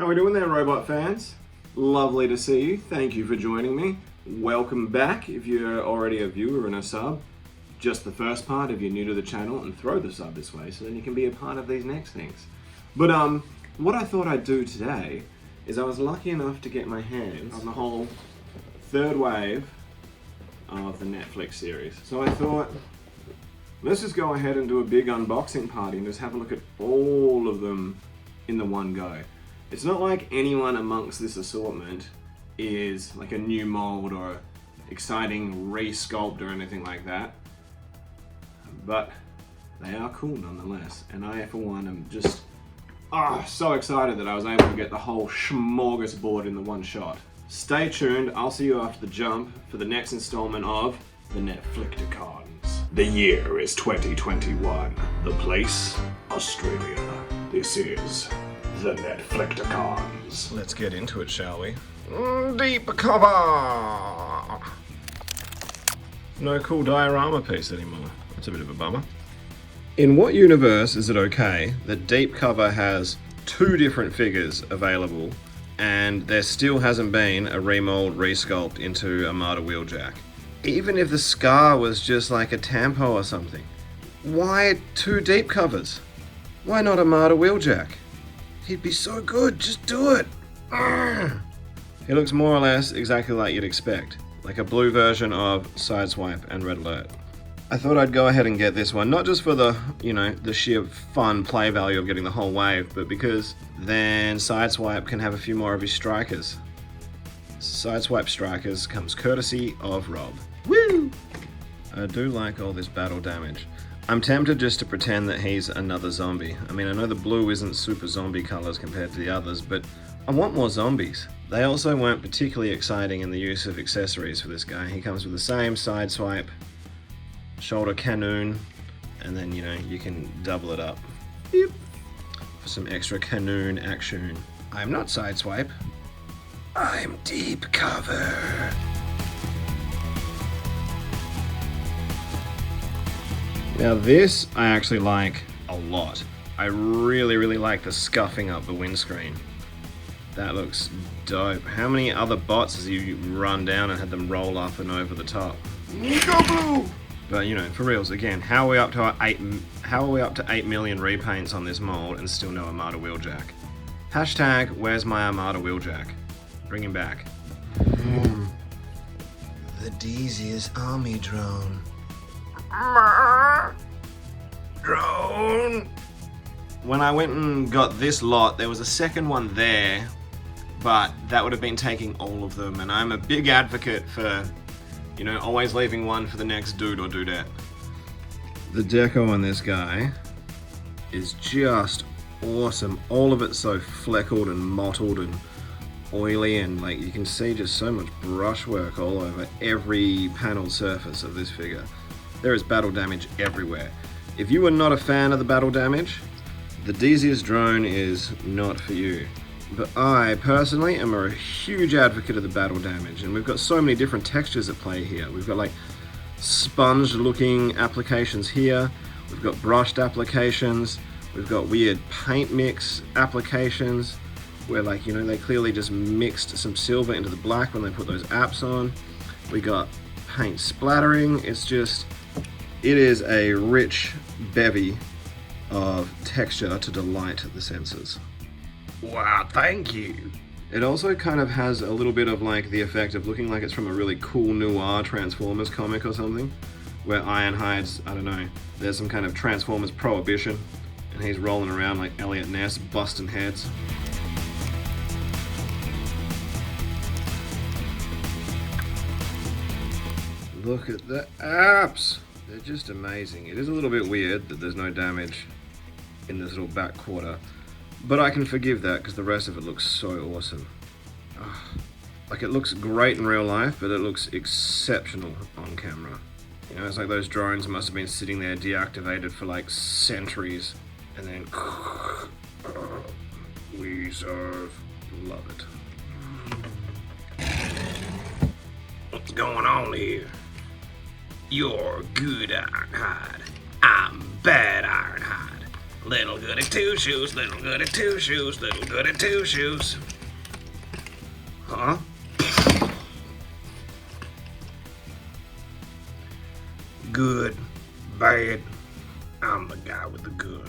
How are we doing there, robot fans? Lovely to see you. Thank you for joining me. Welcome back if you're already a viewer and a sub. Just the first part if you're new to the channel, and throw the sub this way so then you can be a part of these next things. But what I thought I'd do today is I was lucky enough to get my hands on the whole third wave of the Netflix series. So I thought, let's just go ahead and do a big unboxing party and just have a look at all of them in the one go. It's not like anyone amongst this assortment is like a new mold or exciting re-sculpt or anything like that, but they are cool nonetheless. And I, for one, am just so excited that I was able to get the whole smorgasbord in the one shot. Stay tuned, I'll see you after the jump for the next installment of the Netflicticons. The year is 2021. The place, Australia. This is the Netflicticons. Let's get into it, shall we? Deep cover! No cool diorama piece anymore. That's a bit of a bummer. In what universe is it okay that deep cover has two different figures available and there still hasn't been a remold, resculpt into a Marta Wheeljack? Even if the scar was just like a tampo or something, why two deep covers? Why not a Marta Wheeljack? He'd be so good, just do it! He looks more or less exactly like you'd expect, like a blue version of Sideswipe and Red Alert. I thought I'd go ahead and get this one, not just for the, the sheer fun play value of getting the whole wave, but because then Sideswipe can have a few more of his strikers. Sideswipe strikers comes courtesy of Rob. Woo! I do like all this battle damage. I'm tempted just to pretend that he's another zombie. I mean, I know the blue isn't super zombie colors compared to the others, but I want more zombies. They also weren't particularly exciting in the use of accessories for this guy. He comes with the same Sideswipe, shoulder canoon, and then, you can double it up. Beep. For some extra canoon action. I'm not Sideswipe. I'm deep cover. Now this I actually like a lot. I really like the scuffing up the windscreen. That looks dope. How many other bots has you run down and had them roll up and over the top? Go blue! But for reals, again, how are we up to 8 million repaints on this mold and still no Armada Wheeljack? Hashtag where's my Armada Wheeljack? Bring him back. The Desius Army Drone. Drone! When I went and got this lot, there was a second one there, but that would have been taking all of them, and I'm a big advocate for, always leaving one for the next dude or dudette. The deco on this guy is just awesome. All of it so fleckled and mottled and oily, and you can see just so much brushwork all over every paneled surface of this figure. There is battle damage everywhere. If you are not a fan of the battle damage, the Desius drone is not for you. But I personally am a huge advocate of the battle damage, and we've got so many different textures at play here. We've got sponge looking applications here, we've got brushed applications, we've got weird paint mix applications where they clearly just mixed some silver into the black when they put those apps on. We got paint splattering. It is a rich bevy of texture to delight the senses. Wow, thank you. It also kind of has a little bit of the effect of looking like it's from a really cool noir Transformers comic or something, where Ironhide's, I don't know, there's some kind of Transformers prohibition, and he's rolling around like Elliot Ness, busting heads. Look at the apps! They're just amazing. It is a little bit weird that there's no damage in this little back quarter, but I can forgive that because the rest of it looks so awesome. It looks great in real life, but it looks exceptional on camera. It's like those drones must have been sitting there deactivated for centuries, and then we serve. Love it. What's going on here? You're good Ironhide. I'm bad Ironhide. Little goody two shoes, little goody two shoes, little goody two shoes. Huh? Good, bad, I'm the guy with the gun.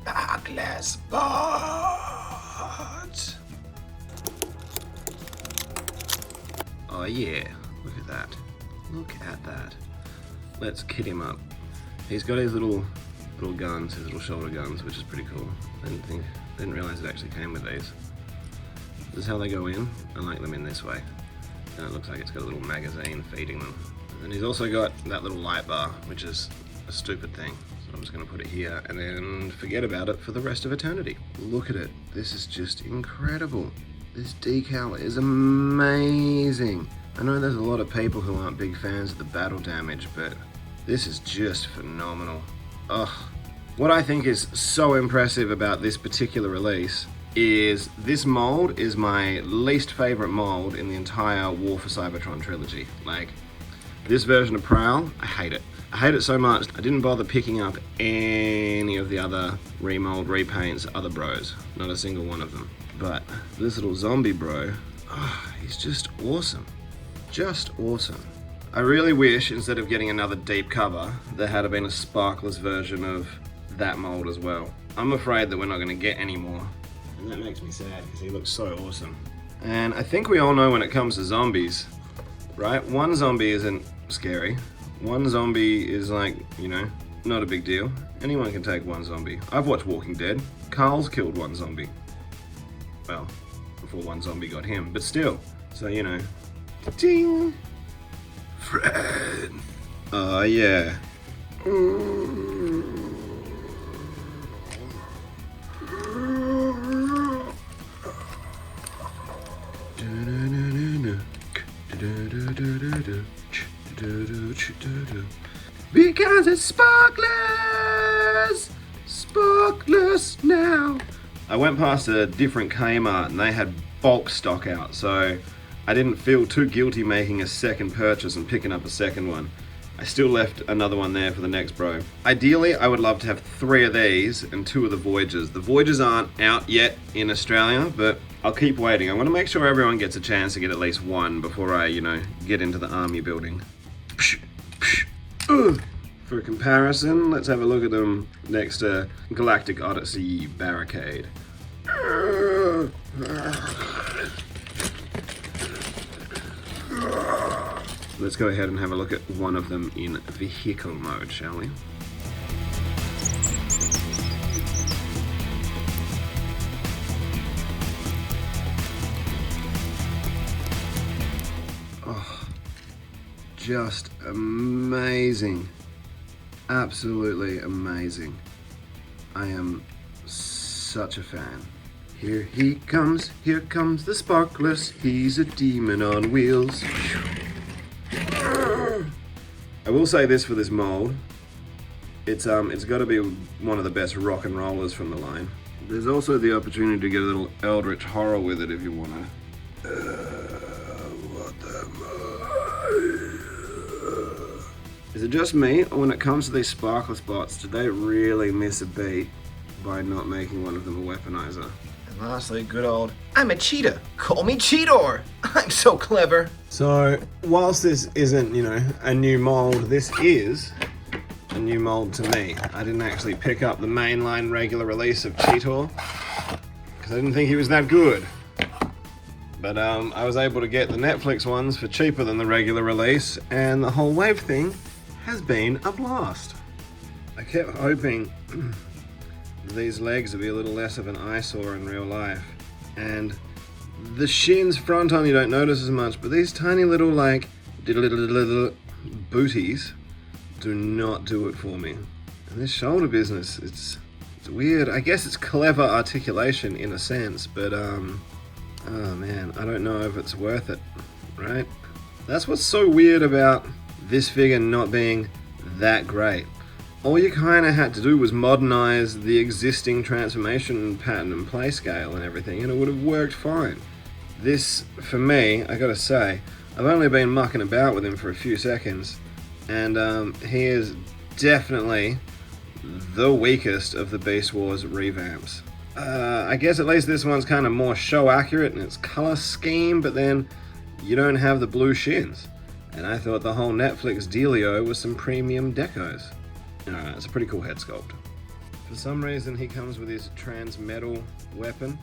Sparkless Bot. Oh yeah, look at that. Look at that. Let's kit him up. He's got his little guns, his little shoulder guns, which is pretty cool. Didn't realize it actually came with these. This is how they go in. I like them in this way. And it looks like it's got a little magazine feeding them. And he's also got that little light bar, which is a stupid thing. So I'm just gonna put it here and then forget about it for the rest of eternity. Look at it. This is just incredible. This decal is amazing. I know there's a lot of people who aren't big fans of the battle damage, but this is just phenomenal. Ugh. What I think is so impressive about this particular release is this mold is my least favorite mold in the entire War for Cybertron trilogy. Like, this version of Prowl, I hate it. I hate it so much, I didn't bother picking up any of the other remold, repaints, other bros. Not a single one of them. But this little zombie bro, he's just awesome. Just awesome. I really wish, instead of getting another deep cover, there had been a sparkless version of that mold as well. I'm afraid that we're not going to get any more. And that makes me sad, because he looks so awesome. And I think we all know when it comes to zombies, right? One zombie isn't scary. One zombie is like, you know, not a big deal. Anyone can take one zombie. I've watched Walking Dead. Carl's killed one zombie. Well, before one zombie got him, but still. So, you know, ding! Friend! Oh, yeah. Because it's sparkless! Sparkless now! I went past a different Kmart and they had bulk stock out, so I didn't feel too guilty making a second purchase and picking up a second one. I still left another one there for the next bro. Ideally, I would love to have 3 of these and 2 of the Voyagers. The Voyagers aren't out yet in Australia, but I'll keep waiting. I want to make sure everyone gets a chance to get at least one before I, you know, get into the army building. For comparison, let's have a look at them next to Galactic Odyssey Barricade. Let's go ahead and have a look at one of them in vehicle mode, shall we? Oh, just amazing. Absolutely amazing. I am such a fan. Here comes the Sparkless. He's a demon on wheels. I will say this for this mold. It's got to be one of the best rock and rollers from the line. There's also the opportunity to get a little Eldritch horror with it if you wanna. Is it just me, or when it comes to these Sparkless Bots, did they really miss a beat by not making one of them a weaponizer? And lastly, good old, I'm a cheetah, call me Cheetor, I'm so clever. So, whilst this isn't, you know, a new mold, this is a new mold to me. I didn't actually pick up the mainline regular release of Cheetor, because I didn't think he was that good. But I was able to get the Netflix ones for cheaper than the regular release, and the whole wave thing has been a blast. I kept hoping these legs would be a little less of an eyesore in real life, and the shins front on you don't notice as much, but these tiny little like booties do not do it for me. And this shoulder business, it's weird. I guess it's clever articulation in a sense, but oh man, I don't know if it's worth it, right? That's what's so weird about this figure not being that great. All you kind of had to do was modernize the existing transformation pattern and play scale and everything, and it would have worked fine. This, for me, I gotta say, I've only been mucking about with him for a few seconds, and he is definitely the weakest of the Beast Wars revamps. I guess at least this one's kind of more show accurate in its color scheme, but then you don't have the blue shins. And I thought the whole Netflix dealio was some premium decos. It's a pretty cool head sculpt. For some reason he comes with his trans metal weapon,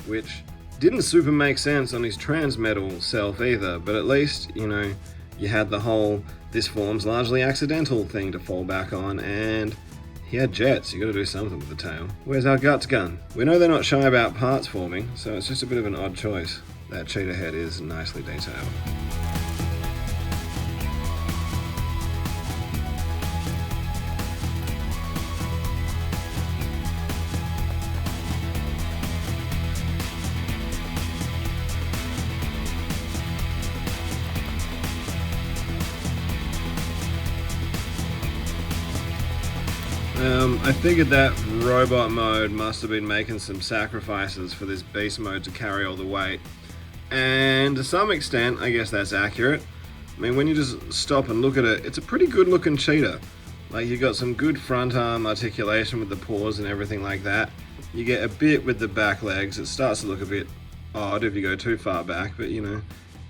which didn't super make sense on his trans metal self either, but at least, you know, you had the whole this form's largely accidental thing to fall back on, and he had jets. You gotta do something with the tail. Where's our guts gun? We know they're not shy about parts forming, so it's just a bit of an odd choice. That cheetah head is nicely detailed. I figured that robot mode must have been making some sacrifices for this beast mode to carry all the weight. And to some extent, I guess that's accurate. I mean, when you just stop and look at it, it's a pretty good looking cheetah. Like, you got some good front arm articulation with the paws and everything like that. You get a bit with the back legs. It starts to look a bit odd if you go too far back, but you know,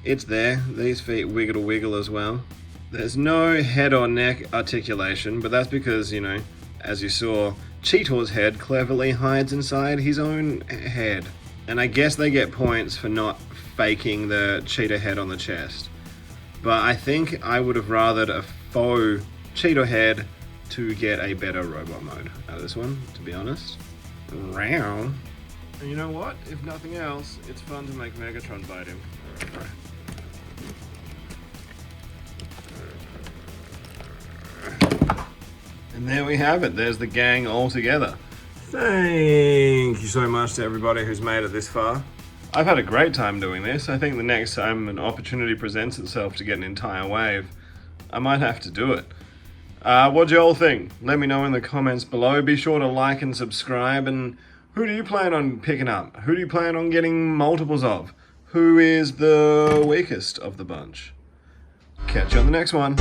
it's there. These feet wiggle as well. There's no head or neck articulation, but that's because, you know, as you saw, Cheetor's head cleverly hides inside his own head. And I guess they get points for not faking the cheetah head on the chest. But I think I would have rathered a faux cheetah head to get a better robot mode out of this one, to be honest. And you know what? If nothing else, it's fun to make Megatron bite him. And there we have it. There's the gang all together. Thank you so much to everybody who's made it this far. I've had a great time doing this. I think the next time an opportunity presents itself to get an entire wave, I might have to do it. What do you all think? Let me know in the comments below. Be sure to like and subscribe. And who do you plan on picking up? Who do you plan on getting multiples of? Who is the weakest of the bunch? Catch you on the next one.